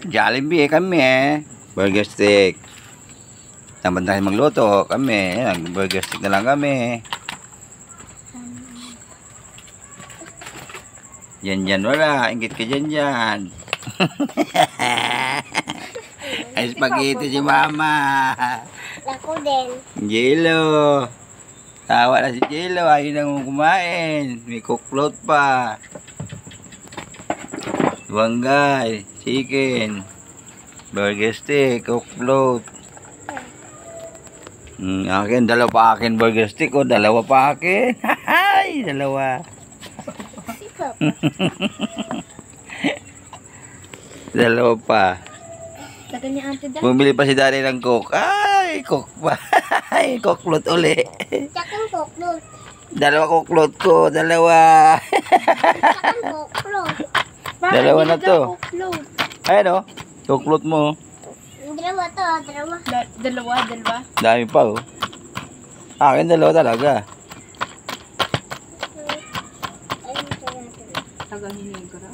Jollibee kami burger stick. Tamad na magluto kami. Burger stick na lang kami. Yan wala. Ingit ka dyan. Ay, spaghetti si mama. Ako din. Jello. Tawa na si Jello. Ayaw nang kumain. May cookload pa. Wanggay. Chicken. Burger stick. Cookload. Akin. Dalawa pa akin burger stick. O, dalawa pa akin. Hay! Dalawa. Dalawa pa. Tagal ni ate dahil. Bumili pa si Daddy ng coke. Ay, coke pa. Ay, cookload uli. Tsakang cookload. Dalawa cookload ko. Dalawa. Tsakang cookload. Dalawa na to. Cookload. Ayan o. Cookload mo. Dalawa to, dalawa. Dalawa. Dami pa o. Akin dalawa talaga. Ayun, ito natin. Tagal hinig ko na.